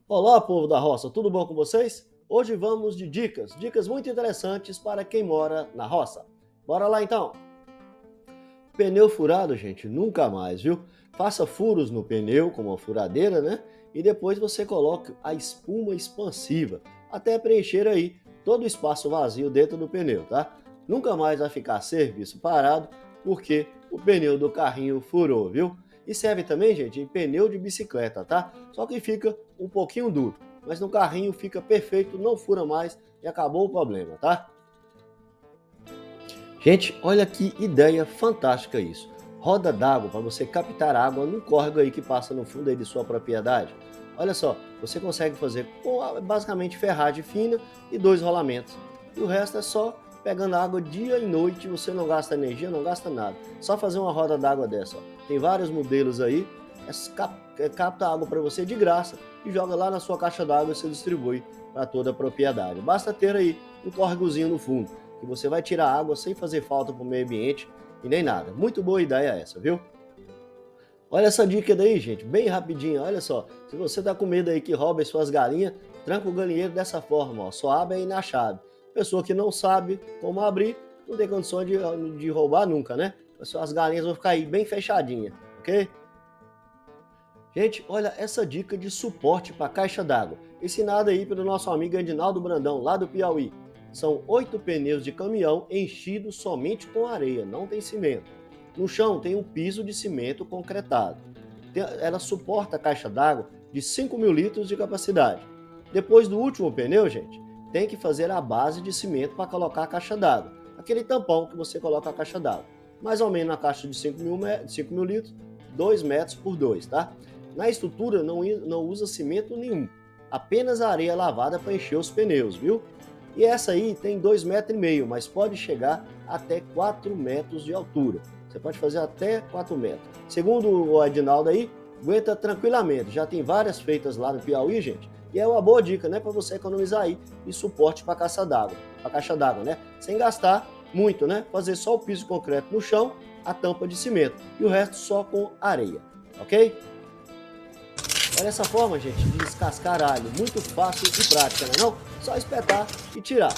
Olá, povo da roça, tudo bom com vocês? Hoje vamos de dicas muito interessantes para quem mora na roça. Bora lá então! Pneu furado, gente, nunca mais, viu? Faça furos no pneu com uma furadeira, né? E depois você coloque a espuma expansiva até preencher aí todo o espaço vazio dentro do pneu, tá? Nunca mais vai ficar serviço parado porque o pneu do carrinho furou, viu? E serve também, gente, em pneu de bicicleta, tá? Só que fica um pouquinho duro, mas no carrinho fica perfeito, não fura mais e acabou o problema, tá? Gente, olha que ideia fantástica isso. Roda d'água para você captar água num córrego aí que passa no fundo aí de sua propriedade. Olha só, você consegue fazer com basicamente ferragem fina e dois rolamentos. E o resto é só pegando água dia e noite, você não gasta energia, não gasta nada. Só fazer uma roda d'água dessa. Ó. Tem vários modelos aí, capta água para você de graça e joga lá na sua caixa d'água e você distribui para toda a propriedade. Basta ter aí um córregozinho no fundo que você vai tirar água sem fazer falta para o meio ambiente e nem nada. Muito boa ideia essa, viu? Olha essa dica daí, gente, bem rapidinho. Olha só, se você tá com medo aí que roubem suas galinhas, tranca o galinheiro dessa forma, ó, só abre aí na chave. Pessoa que não sabe como abrir, não tem condições de roubar nunca, né? As galinhas vão ficar aí bem fechadinhas, ok? Gente, olha essa dica de suporte para caixa d'água, ensinada aí pelo nosso amigo Edinaldo Brandão, lá do Piauí. São 8 pneus de caminhão enchidos somente com areia, não tem cimento. No chão tem um piso de cimento concretado. Ela suporta a caixa d'água de 5.000 litros de capacidade. Depois do último pneu, gente, tem que fazer a base de cimento para colocar a caixa d'água. Aquele tampão que você coloca a caixa d'água. Mais ou menos na caixa de 5.000 litros, 2 metros por 2, tá? Na estrutura não usa cimento nenhum, apenas areia lavada para encher os pneus, viu? E essa aí tem 2,5 metros, mas pode chegar até 4 metros de altura. Você pode fazer até 4 metros. Segundo o Edinaldo aí, aguenta tranquilamente. Já tem várias feitas lá no Piauí, gente. E é uma boa dica, né, para você economizar aí e suporte para caixa d'água, né? Sem gastar muito, né? Fazer só o piso concreto no chão, a tampa de cimento e o resto só com areia, ok? Olha essa forma, gente, de descascar alho. Muito fácil e prática, não é não? Só espetar e tirar.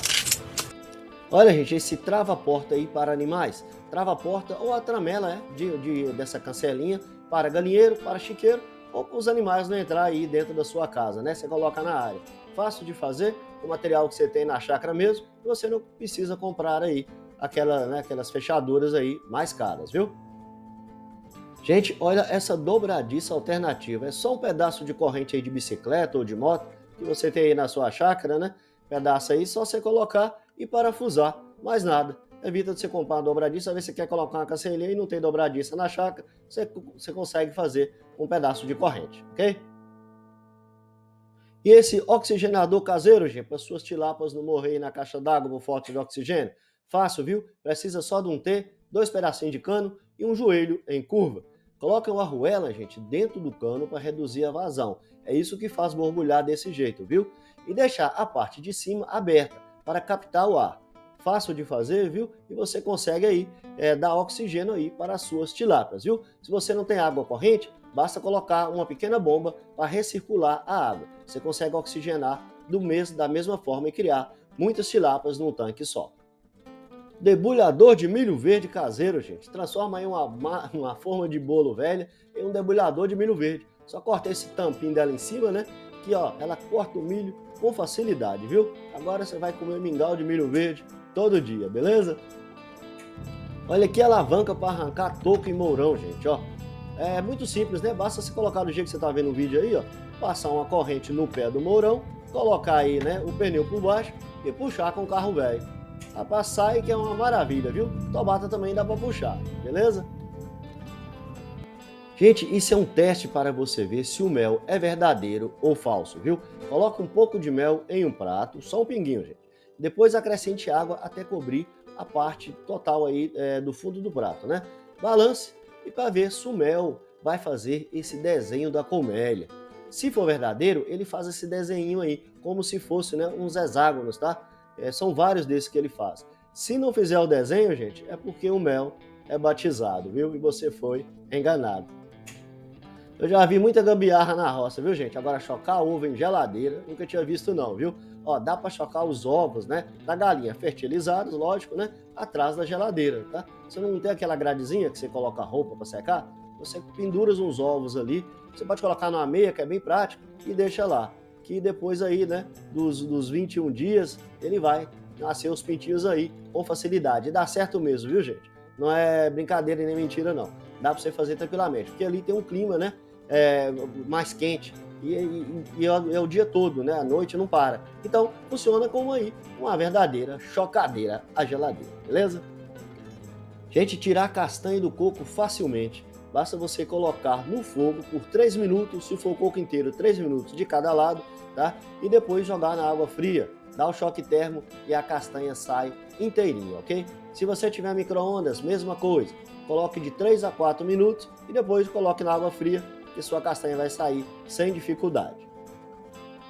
Olha, gente, esse trava-porta aí para animais. Trava-porta ou a tramela dessa cancelinha para galinheiro, para chiqueiro ou para os animais não entrar aí dentro da sua casa, né? Você coloca na área. Fácil de fazer, o material que você tem na chácara mesmo, você não precisa comprar aí aquelas fechaduras aí mais caras, viu? Gente, olha essa dobradiça alternativa. É só um pedaço de corrente aí de bicicleta ou de moto que você tem aí na sua chácara, né? Pedaço aí, só você colocar e parafusar. Mais nada. Evita de você comprar uma dobradiça, às vezes você quer colocar uma cancelinha e não tem dobradiça na chácara, você consegue fazer com um pedaço de corrente, ok? E esse oxigenador caseiro, gente, para suas tilápias não morrerem na caixa d'água por falta de oxigênio? Fácil, viu? Precisa só de um T, dois pedacinhos de cano e um joelho em curva. Coloca uma arruela, gente, dentro do cano para reduzir a vazão. É isso que faz borbulhar desse jeito, viu? E deixar a parte de cima aberta para captar o ar. Fácil de fazer, viu? E você consegue aí dar oxigênio aí para as suas tilápias, viu? Se você não tem água corrente, basta colocar uma pequena bomba para recircular a água. Você consegue oxigenar da mesma forma e criar muitas tilápias num tanque só. Debulhador de milho verde caseiro, gente. Transforma aí uma forma de bolo velha em um debulhador de milho verde. Só corta esse tampinho dela em cima, né? Que ó, ela corta o milho com facilidade, viu? Agora você vai comer mingau de milho verde todo dia, beleza? Olha aqui a alavanca para arrancar toco e mourão, gente, ó. É muito simples, né? Basta você colocar do jeito que você está vendo no vídeo aí, ó. Passar uma corrente no pé do mourão, colocar aí, né, o pneu por baixo e puxar com o carro velho. Rapaz, sai que é uma maravilha, viu? Tobata também dá para puxar, beleza? Gente, isso é um teste para você ver se o mel é verdadeiro ou falso, viu? Coloque um pouco de mel em um prato, só um pinguinho, gente. Depois acrescente água até cobrir a parte total aí do fundo do prato, né? Balance e para ver se o mel vai fazer esse desenho da colmeia. Se for verdadeiro, ele faz esse desenho aí, como se fosse, né, uns hexágonos, tá? São vários desses que ele faz. Se não fizer o desenho, gente, é porque o mel é batizado, viu? E você foi enganado. Eu já vi muita gambiarra na roça, viu, gente? Agora, chocar ovo em geladeira, nunca tinha visto não, viu? Ó, dá para chocar os ovos, né, da galinha, fertilizados, lógico, né, atrás da geladeira, tá? Você não tem aquela gradezinha que você coloca a roupa para secar? Você pendura uns ovos ali, você pode colocar numa meia, que é bem prático, e deixa lá. Que depois aí, né, dos 21 dias, ele vai nascer os pintinhos aí com facilidade. E dá certo mesmo, viu, gente? Não é brincadeira e nem mentira, não. Dá para você fazer tranquilamente, porque ali tem um clima, né, mais quente. É o dia todo, né? A noite não para. Então, funciona como aí uma verdadeira chocadeira à geladeira, beleza? Gente, tirar a castanha do coco facilmente. Basta você colocar no fogo por 3 minutos, se for o coco inteiro, 3 minutos de cada lado, tá? E depois jogar na água fria, dá o choque térmico e a castanha sai inteirinha, ok? Se você tiver micro-ondas, mesma coisa. Coloque de 3 a 4 minutos e depois coloque na água fria, que sua castanha vai sair sem dificuldade.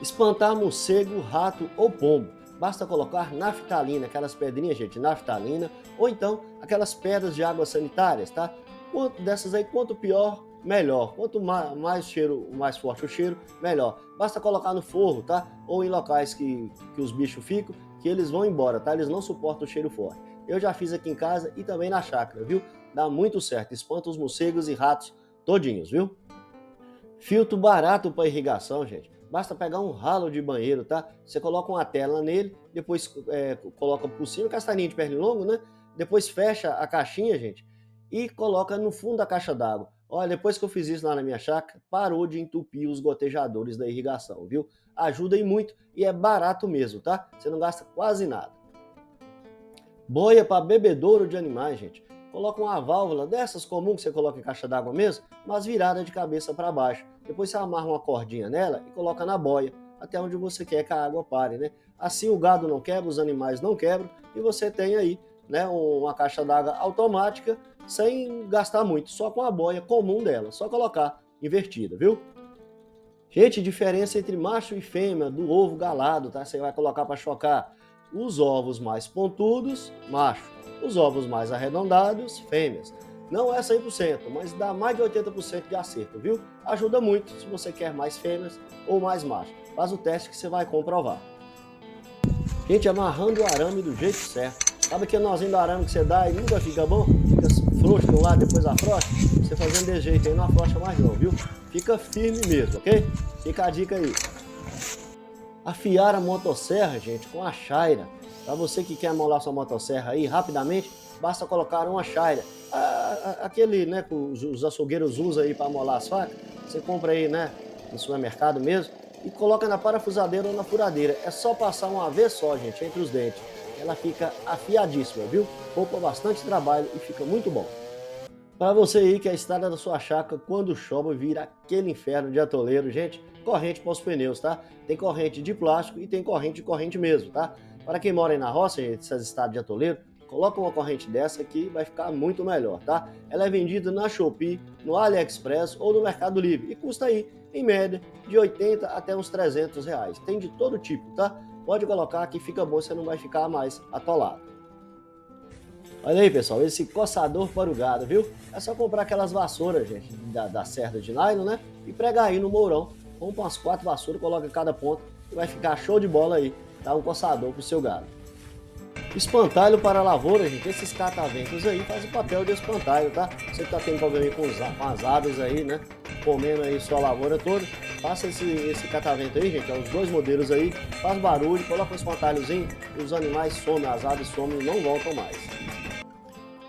Espantar morcego, rato ou pombo. Basta colocar naftalina, aquelas pedrinhas, gente, naftalina, ou então aquelas pedras de água sanitárias, tá? Quanto dessas aí, quanto pior, melhor. Quanto mais cheiro, mais forte o cheiro, melhor. Basta colocar no forro, tá? Ou em locais que os bichos ficam, que eles vão embora, tá? Eles não suportam o cheiro forte. Eu já fiz aqui em casa e também na chácara, viu? Dá muito certo, espanta os morcegos e ratos todinhos, viu? Filtro barato para irrigação, gente. Basta pegar um ralo de banheiro, tá? Você coloca uma tela nele, depois coloca por cima, castanhinha de pernilongo, né? Depois fecha a caixinha, gente, e coloca no fundo da caixa d'água. Olha, depois que eu fiz isso lá na minha chácara, parou de entupir os gotejadores da irrigação, viu? Ajuda aí muito e é barato mesmo, tá? Você não gasta quase nada. Boia para bebedouro de animais, gente. Coloca uma válvula dessas comuns que você coloca em caixa d'água mesmo, mas virada de cabeça para baixo. Depois você amarra uma cordinha nela e coloca na boia, até onde você quer que a água pare, né? Assim o gado não quebra, os animais não quebram e você tem aí, né, uma caixa d'água automática sem gastar muito, só com a boia comum dela, só colocar invertida, viu? Gente, diferença entre macho e fêmea do ovo galado, tá? Você vai colocar para chocar os ovos mais pontudos, macho. Os ovos mais arredondados, fêmeas. Não é 100%, mas dá mais de 80% de acerto, viu? Ajuda muito se você quer mais fêmeas ou mais machos. Faz o teste que você vai comprovar. Gente, amarrando o arame do jeito certo. Sabe aquele nozinho do arame que você dá e nunca fica bom? Fica frouxo de um lado, depois afrouxa? Você fazendo desse jeito aí não afrouxa mais não, viu? Fica firme mesmo, ok? Fica a dica aí. Afiar a motosserra, gente, com a chaira. Para você que quer amolar sua motosserra aí rapidamente, basta colocar uma chaira. Aquele, né, que os açougueiros usam aí para amolar as facas, você compra aí, né, no supermercado mesmo, e coloca na parafusadeira ou na furadeira. É só passar uma vez só, gente, entre os dentes. Ela fica afiadíssima, viu? Poupa bastante trabalho e fica muito bom. Para você aí que a estrada da sua chácara, quando chove, vira aquele inferno de atoleiro, gente, corrente para os pneus, tá? Tem corrente de plástico e tem corrente de corrente mesmo, tá? Para quem mora aí na roça, gente, essas estradas de atoleiro, coloca uma corrente dessa que vai ficar muito melhor, tá? Ela é vendida na Shopee, no AliExpress ou no Mercado Livre e custa aí, em média, de 80 até uns 300 reais. Tem de todo tipo, tá? Pode colocar que fica bom, você não vai ficar mais atolado. Olha aí, pessoal, esse coçador para o gado, viu? É só comprar aquelas vassouras, gente, da cerda de nylon, né? E pregar aí no mourão. Compra umas 4 vassouras, coloca em cada ponta e vai ficar show de bola aí. Dá um coçador pro seu gado. Espantalho para a lavoura, gente. Esses cataventos aí fazem o papel de espantalho, tá? Você que tá tendo problema aí com as aves aí, né? Comendo aí sua lavoura toda. Faça esse catavento aí, gente. É os dois modelos aí. Faz barulho, coloca um espantalhozinho e os animais somem, as aves somem e não voltam mais.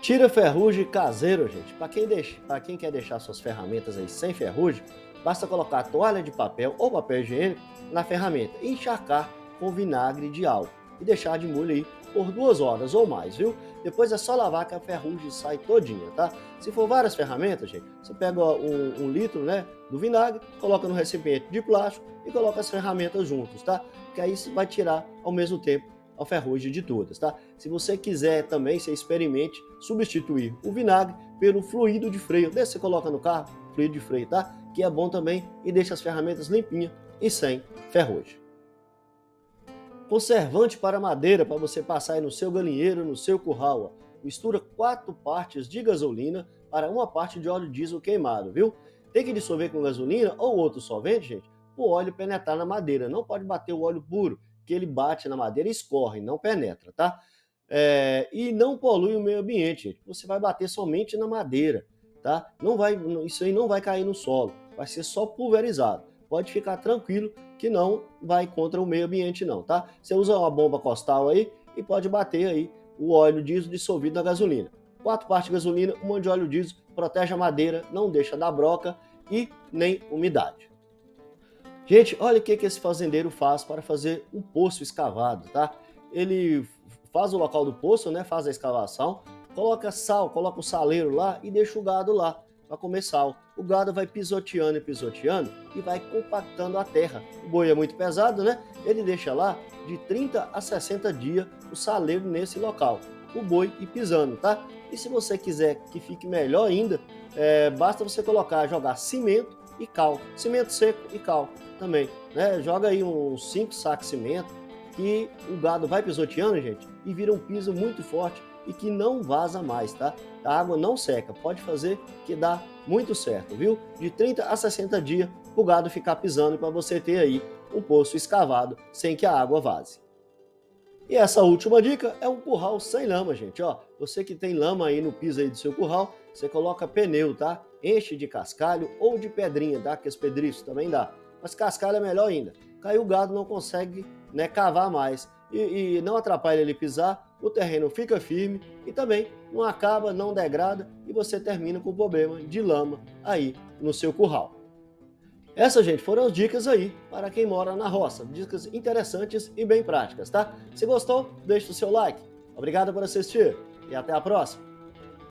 Tira ferrugem caseiro, gente. Para quem quer deixar suas ferramentas aí sem ferrugem, basta colocar toalha de papel ou papel higiênico na ferramenta e encharcar com vinagre de álcool e deixar de molho aí por 2 horas ou mais, viu? Depois é só lavar que a ferrugem sai todinha, tá? Se for várias ferramentas, gente, você pega um litro, né, do vinagre, coloca no recipiente de plástico e coloca as ferramentas juntos, tá? Que aí vai tirar ao mesmo tempo a ferrugem de todas, tá? Se você quiser também, você experimente substituir o vinagre pelo fluido de freio. Desse você coloca no carro, fluido de freio, tá? Que é bom também e deixa as ferramentas limpinhas e sem ferrugem. Conservante para madeira, para você passar aí no seu galinheiro, no seu curral. Ó. Mistura 4 partes de gasolina para 1 parte de óleo diesel queimado, viu? Tem que dissolver com gasolina ou outro solvente, gente, para o óleo penetrar na madeira. Não pode bater o óleo puro, que ele bate na madeira e escorre, não penetra, tá? E não polui o meio ambiente, gente. Você vai bater somente na madeira, tá? Não vai, isso aí não vai cair no solo, vai ser só pulverizado. Pode ficar tranquilo que não vai contra o meio ambiente não, tá? Você usa uma bomba costal aí e pode bater aí o óleo diesel dissolvido na gasolina. 4 partes de gasolina, 1 de óleo diesel, protege a madeira, não deixa dar broca e nem umidade. Gente, olha o que esse fazendeiro faz para fazer um poço escavado, tá? Ele faz o local do poço, né? Faz a escavação, coloca sal, coloca o saleiro lá e deixa o gado lá para comer sal. O gado vai pisoteando e pisoteando e vai compactando a terra. O boi é muito pesado, né? Ele deixa lá de 30 a 60 dias o saleiro nesse local. O boi ir pisando, tá? E se você quiser que fique melhor ainda, basta você jogar cimento e cal. Cimento seco e cal também, né? Joga aí uns 5 sacos de cimento que o gado vai pisoteando, gente, e vira um piso muito forte e que não vaza mais, tá? A água não seca, pode fazer que dá muito certo, viu? De 30 a 60 dias o gado ficar pisando para você ter aí um poço escavado sem que a água vaze. E essa última dica é um curral sem lama, gente. Ó, você que tem lama aí no piso aí do seu curral, você coloca pneu, tá? Enche de cascalho ou de pedrinha, tá? Que esse pedriço também dá. Mas cascalho é melhor ainda. Caiu o gado não consegue, né, cavar mais. E não atrapalha ele pisar, o terreno fica firme e também não acaba, não degrada e você termina com o problema de lama aí no seu curral. Essas, gente, foram as dicas aí para quem mora na roça. Dicas interessantes e bem práticas, tá? Se gostou, deixe o seu like. Obrigado por assistir e até a próxima.